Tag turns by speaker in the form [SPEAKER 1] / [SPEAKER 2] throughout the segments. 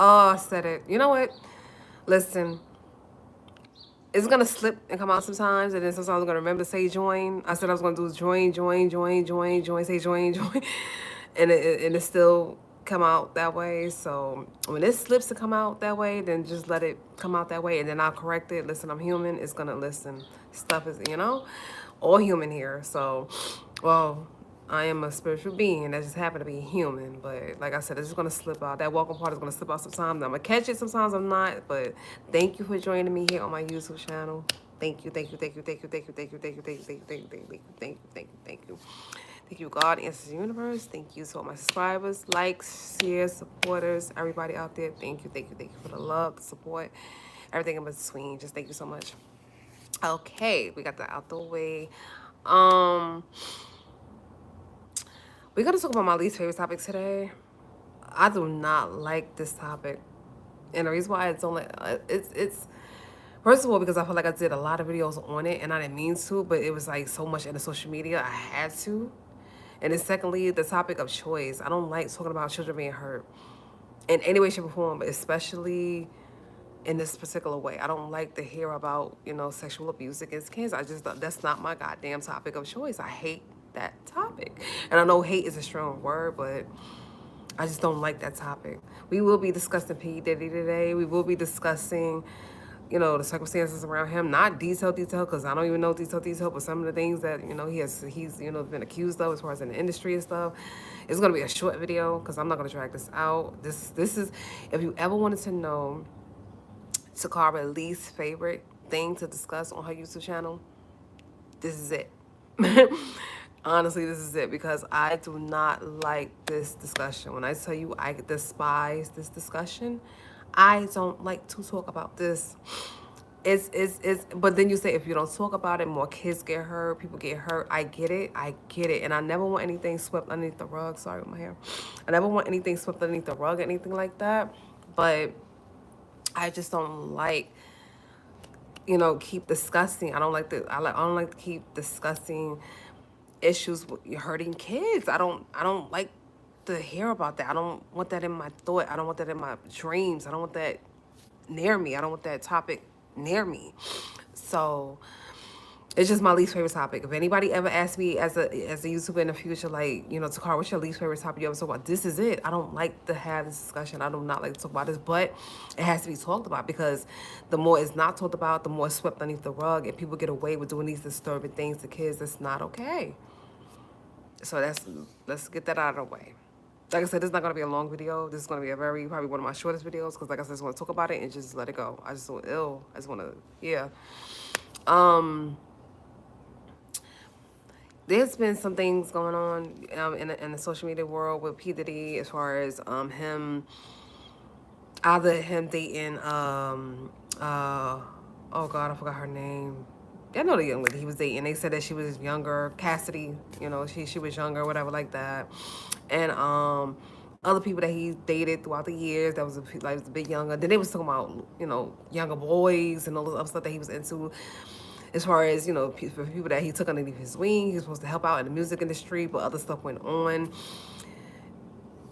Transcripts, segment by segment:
[SPEAKER 1] Oh, I said it. You know what? Listen, it's gonna slip and come out sometimes, and then sometimes I'm gonna remember to say join. I said I was gonna do join, join, join, join, join, say join, join, and it still come out that way. So when it slips to come out that way, then just let it come out that way, and then I'll correct it. Listen, I'm human. It's gonna listen. Stuff is, all human here. So, well, I am a spiritual being that just happen to be human. But like I said, it's just gonna slip out. That welcome part is gonna slip out sometimes. I'm gonna catch it sometimes. I'm not. But thank you for joining me here on my YouTube channel. Thank you, thank you, thank you, thank you, thank you, thank you, thank you, thank you, thank you, thank you, thank you, thank you, thank you, thank you. Thank you, God, answers the universe. Thank you to all my subscribers, likes, shares, supporters, everybody out there. Thank you for the love, the support, everything in between. Just thank you so much. Okay, we got that out the way. Um, we're gonna talk about my least favorite topic today. I do not like this topic, and the reason why I don't like it's first of all because I feel like I did a lot of videos on it, and I didn't mean to, but it was like so much in the social media I had to. And then secondly, the topic of choice. I don't like talking about children being hurt in any way, shape, or form, but especially in this particular way. I don't like to hear about, sexual abuse against kids. That's not my goddamn topic of choice. I hate that topic. And I know hate is a strong word, but I just don't like that topic. We will be discussing P. Diddy today. We will be discussing, the circumstances around him. Not detail, because I don't even know detail, but some of the things that, he's been accused of as far as in the industry and stuff. It's gonna be a short video because I'm not gonna drag this out. This is, if you ever wanted to know Toccara least favorite thing to discuss on her YouTube channel, this is it. Honestly, this is it because I do not like this discussion. When I tell you I despise this discussion, I don't like to talk about this. But then you say if you don't talk about it, more kids get hurt, people get hurt. I get it. And I never want anything swept underneath the rug. Sorry with my hair. I never want anything swept underneath the rug, anything like that. But I just don't like, keep discussing. I don't like to keep discussing issues with hurting kids. I don't like to hear about that. I don't want that in my thought. I don't want that in my dreams. I don't want that near me. I don't want that topic near me. So it's just my least favorite topic. If anybody ever asks me as a YouTuber in the future, like, Toccara, what's your least favorite topic you ever talk about? This is it. I don't like to have this discussion. I do not like to talk about this, but it has to be talked about because the more it's not talked about, the more it's swept underneath the rug and people get away with doing these disturbing things to kids. That's not okay. So let's get that out of the way. Like I said, this is not gonna be a long video. This is gonna be probably one of my shortest videos because, like I said, I just want to talk about it and just let it go. I just want ill. I just want to, yeah. Um, there's been some things going on in the social media world with P Diddy as far as either him dating oh God, I forgot her name. I know the young lady he was dating. They said that she was younger, Cassidy. She was younger, whatever like that, and other people that he dated throughout the years that was a bit younger. Then they was talking about younger boys and all this other stuff that he was into. As far as for people that he took underneath his wing, he was supposed to help out in the music industry, but other stuff went on.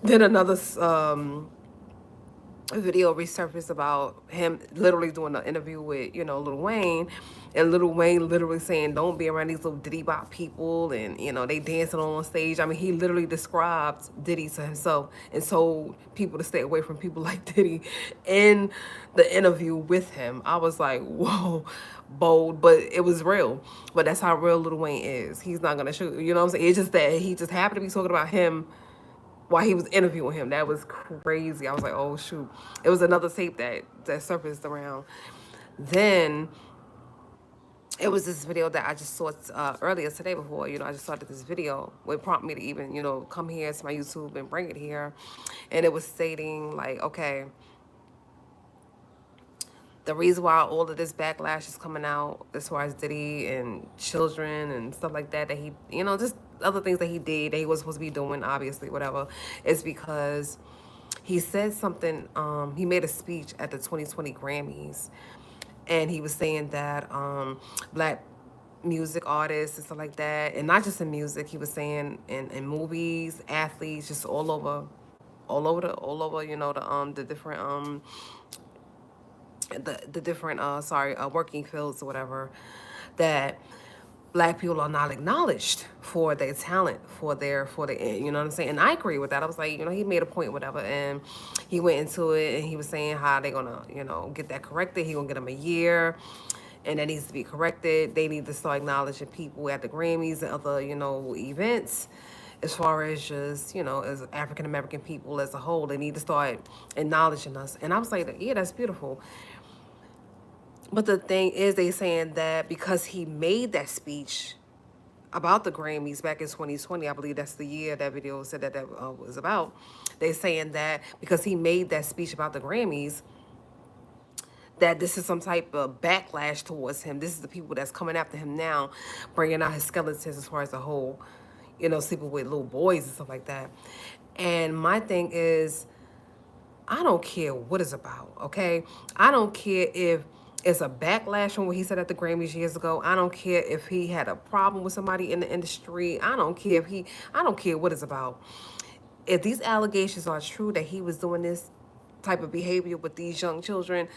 [SPEAKER 1] Then another a video resurfaced about him literally doing an interview with, Lil Wayne, and Lil Wayne literally saying, don't be around these little Diddy Bop people, and, they dancing on stage. I mean, he literally described Diddy to himself and told people to stay away from people like Diddy in the interview with him. I was like, whoa, bold, but it was real. But that's how real Lil Wayne is. He's not going to shoot, you know what I'm saying? It's just that he just happened to be talking about him while he was interviewing him. That was crazy. I was like, oh shoot. It was another tape that surfaced around. Then it was this video that I just saw earlier today before, I just started this video. What prompted me to even, come here to my YouTube and bring it here. And it was stating like, okay, the reason why all of this backlash is coming out as far as Diddy and children and stuff like that he, just other things that he did that he was supposed to be doing, obviously, whatever, is because he said something, he made a speech at the 2020 Grammys, and he was saying that black music artists and stuff like that, and not just in music, he was saying in movies, athletes, just all over all over, the different the different working fields or whatever, that black people are not acknowledged for their talent, for their you know what I'm saying. And I agree with that. I was like, he made a point, whatever, and he went into it and he was saying how they gonna get that corrected. He gonna get them a year, and that needs to be corrected. They need to start acknowledging people at the Grammys and other events, as far as just as African American people as a whole. They need to start acknowledging us. And I was like, yeah, that's beautiful. But the thing is, they saying that because he made that speech about the Grammys back in 2020, I believe that's the year that video said that was about. They saying that because he made that speech about the Grammys, that this is some type of backlash towards him. This is the people that's coming after him now, bringing out his skeletons as far as the whole, sleeping with little boys and stuff like that. And my thing is, I don't care what it's about, okay? I don't care if it's a backlash from what he said at the Grammys years ago. I don't care if he had a problem with somebody in the industry. I don't care what it's about. If these allegations are true that he was doing this type of behavior with these young children,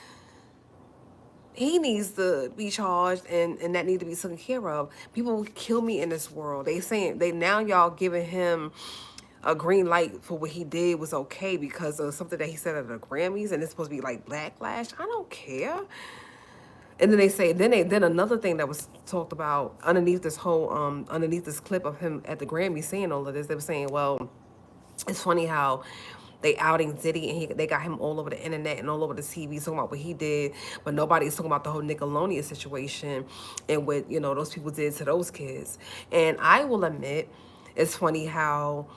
[SPEAKER 1] he needs to be charged, and that need to be taken care of. People will kill me in this world. They saying they now y'all giving him a green light for what he did was okay because of something that he said at the Grammys, and it's supposed to be like backlash. I don't care. And then they say, then another thing that was talked about underneath this whole underneath this clip of him at the Grammy saying all of this, they were saying, well, it's funny how they outing Diddy, and they got him all over the internet and all over the TV talking about what he did, but nobody's talking about the whole Nickelodeon situation and what those people did to those kids. And I will admit, it's funny how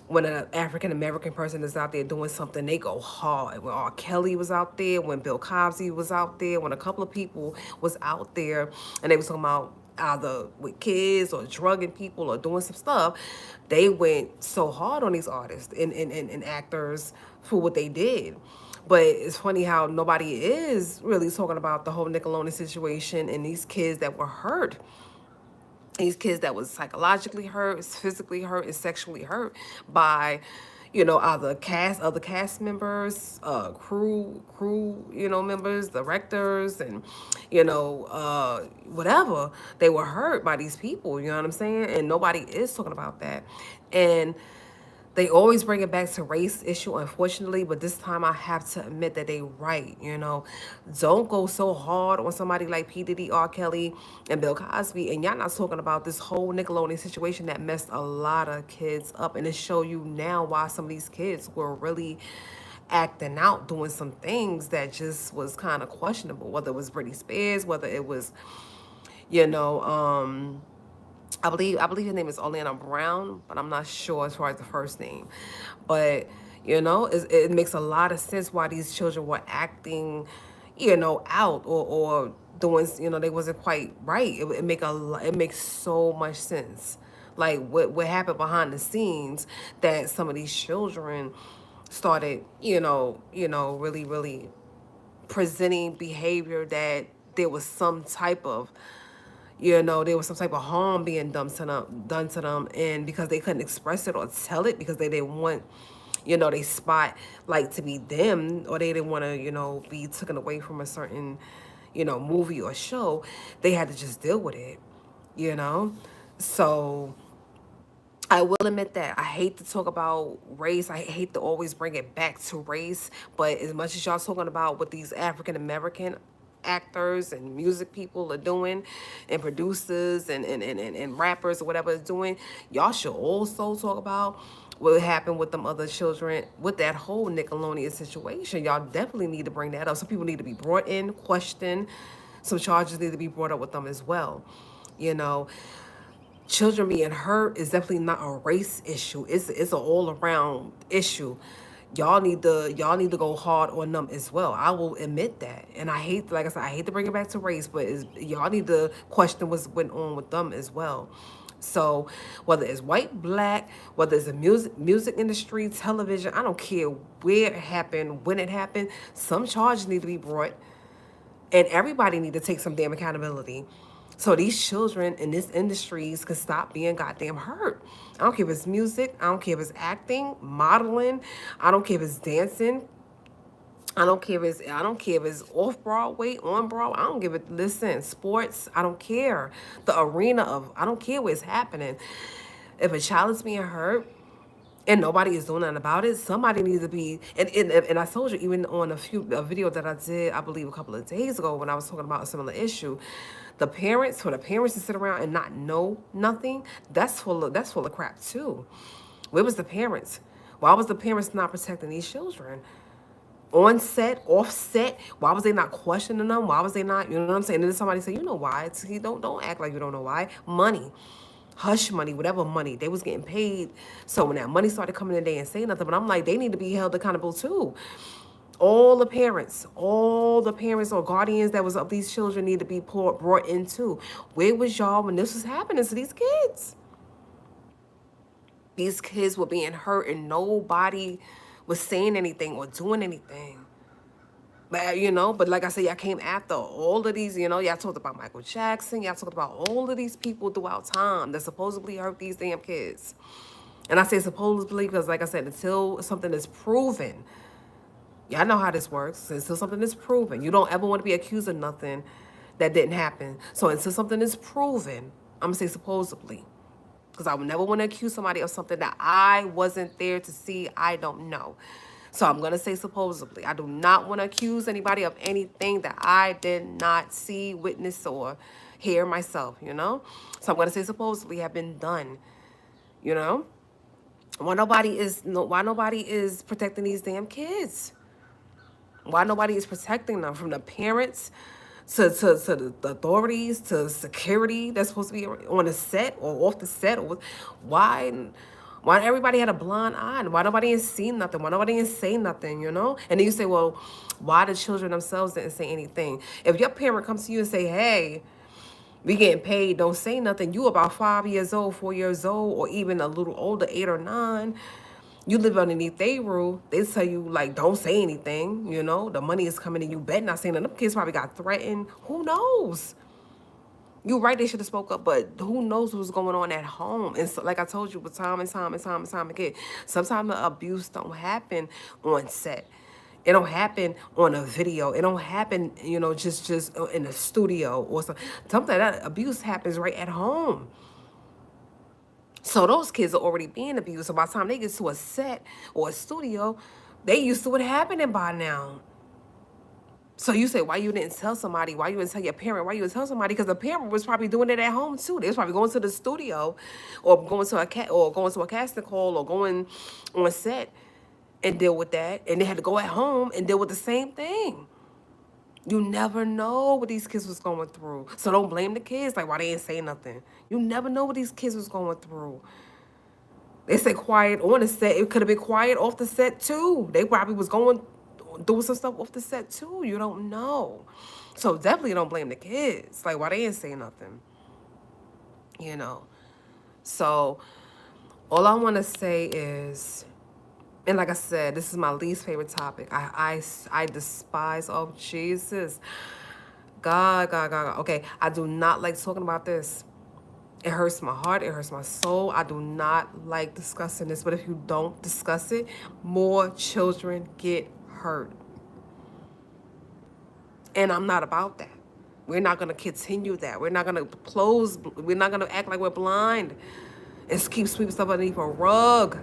[SPEAKER 1] when an African American person is out there doing something, they go hard. When R. Kelly was out there, when Bill Cosby was out there, when a couple of people was out there, and they was talking about either with kids or drugging people or doing some stuff, they went so hard on these artists and actors for what they did. But it's funny how nobody is really talking about the whole Nickelodeon situation and these kids that were hurt, these kids that was psychologically hurt, physically hurt, and sexually hurt by, other cast members, crew, members, directors, and, whatever. They were hurt by these people, you know what I'm saying? And nobody is talking about that. And they always bring it back to race issue, unfortunately, but this time I have to admit that they right. Don't go so hard on somebody like P. Diddy, R. Kelly, and Bill Cosby, and y'all not talking about this whole Nickelodeon situation that messed a lot of kids up, and it show you now why some of these kids were really acting out, doing some things that just was kind of questionable, whether it was Britney Spears, whether it was, you know, I believe his name is Orlando Brown, but I'm not sure as far as the first name. But it makes a lot of sense why these children were acting, out or doing, they wasn't quite right. It makes so much sense. Like what happened behind the scenes, that some of these children started, really, really presenting behavior that there was some type of there was some type of harm being done to them, and because they couldn't express it or tell it because they didn't want, they spot like to be them, or they didn't want to, be taken away from a certain, movie or show, they had to just deal with it, you know. So I will admit that I hate to talk about race. I hate to always bring it back to race. But as much as y'all talking about what these African American actors and music people are doing, and producers and rappers or whatever is doing, y'all should also talk about what happened with them other children with that whole Nickelodeon situation. Y'all definitely need to bring that up. Some people need to be brought in, questioned. Some charges need to be brought up with them as well. You know, children being hurt is definitely not a race issue. It's an all around issue. Y'all need to go hard on them as well. I will admit that, and I hate, like I said, I hate to bring it back to race, but y'all need to question what's went on with them as well. So whether it's white, black, whether it's the music industry, television, I don't care where it happened, when it happened. Some charges need to be brought, and everybody need to take some damn accountability. So these children in this industries could stop being goddamn hurt. I don't care if it's music. I don't care if it's acting, modeling. I don't care if it's dancing. I don't care if it's off Broadway, on Broadway. I don't give it. Listen, sports. I don't care. The arena of. I don't care where it's happening. If a child is being hurt, and nobody is doing nothing about it. Somebody needs to be, and I told you even on a video that I did, I believe a couple of days ago when I was talking about a similar issue, for the parents to sit around and not know nothing, that's full of crap too. Where was the parents? Why was the parents not protecting these children? On set, off set, why was they not questioning them? Why was they not, you know what I'm saying? And then somebody said, you know why? Don't act like you don't know why. Money. Hush money, whatever money. They was getting paid. So when that money started coming in, they didn't say nothing. But I'm like, they need to be held accountable too. All the parents or guardians that was of these children need to be brought into. Where was y'all when this was happening to these kids? These kids were being hurt and nobody was saying anything or doing anything. But like I said, y'all came after all of these, y'all talked about Michael Jackson, y'all talked about all of these people throughout time that supposedly hurt these damn kids. And I say supposedly because, like I said, until something is proven, y'all know how this works. Until something is proven, you don't ever want to be accused of nothing that didn't happen. So until something is proven, I'm going to say supposedly. Because I would never want to accuse somebody of something that I wasn't there to see. I don't know. So I'm going to say supposedly. I do not want to accuse anybody of anything that I did not see, witness, or hear myself. So I'm going to say supposedly have been done, you know? Why nobody is protecting these damn kids? Why nobody is protecting them from the parents to the authorities to security that's supposed to be on the set or off the set? Or why everybody had a blind eye? And why nobody ain't seen nothing? Why nobody ain't say nothing? And then you say, well, why the children themselves didn't say anything? If your parent comes to you and say, hey, we getting paid, don't say nothing. You about 5 years old, 4 years old, or even a little older, 8 or 9. You live underneath their rule. They tell you like, don't say anything. The money is coming, and you bet not saying. And them kids probably got threatened. Who knows? You right, they should have spoke up, but who knows what's going on at home? And so, like I told you, with time and time and time and time again, sometimes the abuse don't happen on set. It don't happen on a video. It don't happen, just in a studio or something. Something that abuse happens right at home. So those kids are already being abused. So by the time they get to a set or a studio, they used to it happening by now. So you say, why you didn't tell somebody? Why you didn't tell your parent? Why you didn't tell somebody? Because the parent was probably doing it at home too. They was probably going to the studio, or going to a casting call, or going on set and deal with that. And they had to go at home and deal with the same thing. You never know what these kids was going through. So don't blame the kids like why they ain't say nothing. You never know what these kids was going through. They say quiet on the set. It could have been quiet off the set too. They probably was doing some stuff off the set too. You don't know. So definitely don't blame the kids. Like why they ain't say nothing. You know. So all I want to say is, and like I said, this is my least favorite topic. I despise, oh Jesus. God. Okay, I do not like talking about this. It hurts my heart. It hurts my soul. I do not like discussing this. But if you don't discuss it, more children get hurt. And I'm not about that. We're not going to continue that. We're not going to close. We're not going to act like we're blind and keep sweeping stuff underneath a rug.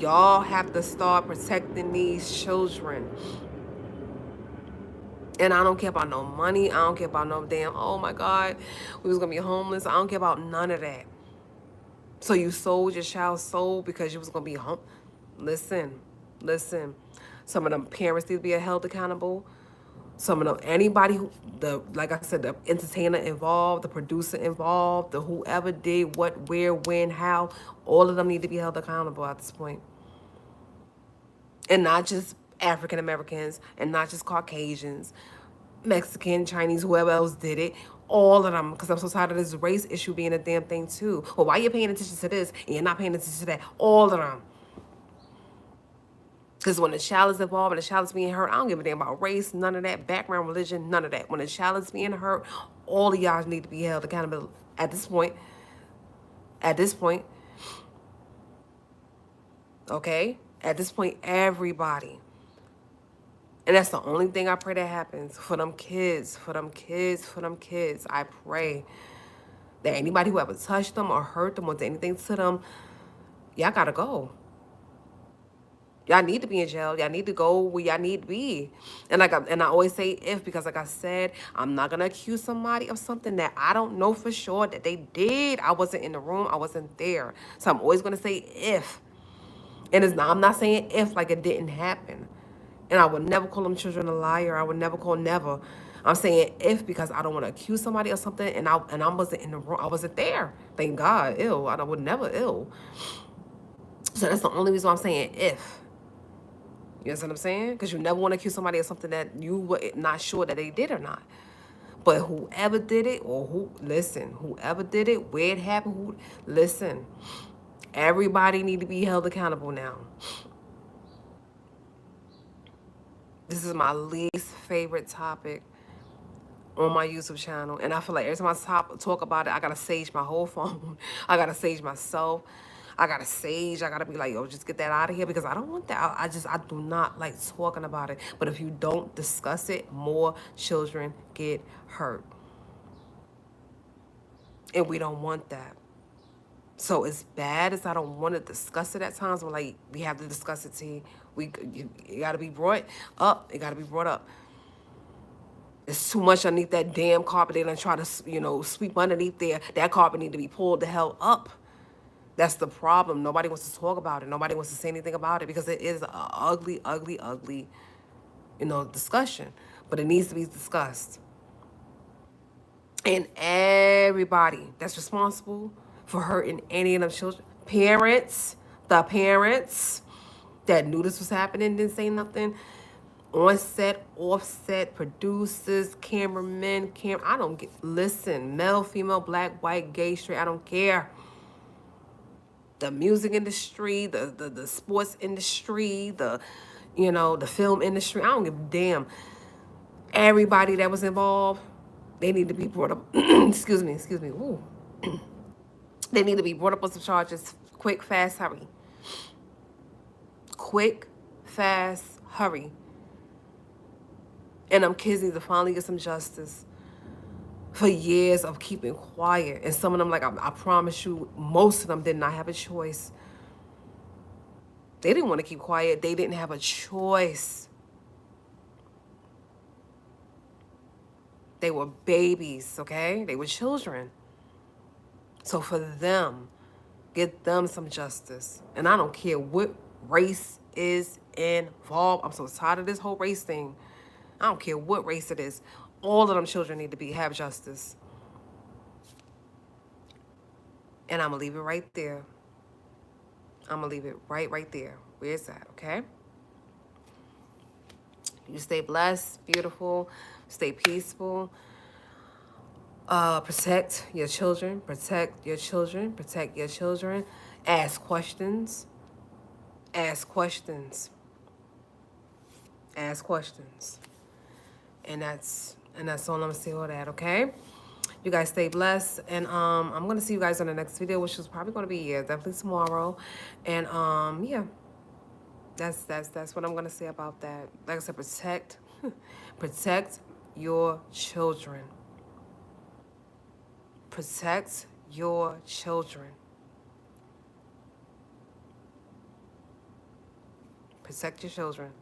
[SPEAKER 1] Y'all have to start protecting these children. And I don't care about no money. I don't care about no damn, oh my God, we was going to be homeless. I don't care about none of that. So you sold your child's soul because you was going to be home. Listen. Some of them parents need to be held accountable. Some of them, anybody like I said, the entertainer involved, the producer involved, the whoever did what, where, when, how, all of them need to be held accountable at this point. And not just African Americans, and not just Caucasians, Mexican, Chinese, whoever else did it. All of them, because I'm so tired of this race issue being a damn thing too. Well, why are you paying attention to this and you're not paying attention to that? All of them. Because when a child is involved and a child is being hurt, I don't give a damn about race, none of that, background, religion, none of that. When a child is being hurt, all of y'all need to be held accountable at this point. At this point, okay? At this point, everybody. And that's the only thing I pray that happens for them kids, for them kids, for them kids. I pray that anybody who ever touched them or hurt them or did anything to them, y'all gotta go. Y'all need to be in jail. Y'all need to go where y'all need to be. And I always say if, because like I said, I'm not gonna accuse somebody of something that I don't know for sure that they did. I wasn't in the room. I wasn't there. So I'm always gonna say if. And I'm not saying if like it didn't happen. And I would never call them children a liar. I would never call never. I'm saying if because I don't want to accuse somebody of something and I wasn't in the room. I wasn't there. Thank God. Ill. I would never ill. So that's the only reason why I'm saying if. You understand what I'm saying? Because you never want to accuse somebody of something that you were not sure that they did or not. But whoever did it, whoever did it, where it happened, listen, everybody need to be held accountable now. This is my least favorite topic on my YouTube channel. And I feel like every time I talk about it, I got to sage my whole phone. I got to sage myself. I got to be like, yo, just get that out of here because I don't want that. I do not like talking about it. But if you don't discuss it, more children get hurt. And we don't want that. So as bad as I don't want to discuss it at times, we're like, we have to discuss it, T. It got to be brought up. It got to be brought up. It's too much underneath that damn carpet. They done try to, sweep underneath there. That carpet need to be pulled the hell up. That's the problem. Nobody wants to talk about it. Nobody wants to say anything about it because it is an ugly, ugly, ugly, discussion. But it needs to be discussed. And everybody that's responsible for hurting any of them children, the parents that knew this was happening, didn't say nothing. On set, offset, producers, cameramen, I don't listen, male, female, black, white, gay, straight, I don't care. The music industry, the sports industry, the film industry, I don't give a damn. Everybody that was involved, they need to be brought up. excuse me. Ooh. They need to be brought up on some charges. Quick, fast, hurry. Quick, fast, hurry. And them kids need to finally get some justice for years of keeping quiet. And some of them, like I promise you, most of them did not have a choice. They didn't want to keep quiet. They didn't have a choice. They were babies, okay? They were children. So for them, get them some justice. And I don't care what race is involved. I'm so tired of this whole race thing. I don't care what race it is. All of them children need to have justice. And I'm going to leave it right there. I'm going to leave it right there. Where's that, okay? You stay blessed, beautiful, stay peaceful. Protect your children. Protect your children. Protect your children. Ask questions. Ask questions. Ask questions. And that's all I'm gonna say all that, okay? You guys stay blessed. And I'm gonna see you guys on the next video, which is probably gonna be definitely tomorrow. And yeah. That's what I'm gonna say about that. Like I said, protect your children. Protect your children. Protect your children.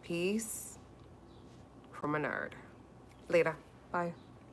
[SPEAKER 1] Peace from a nerd. Later. Bye.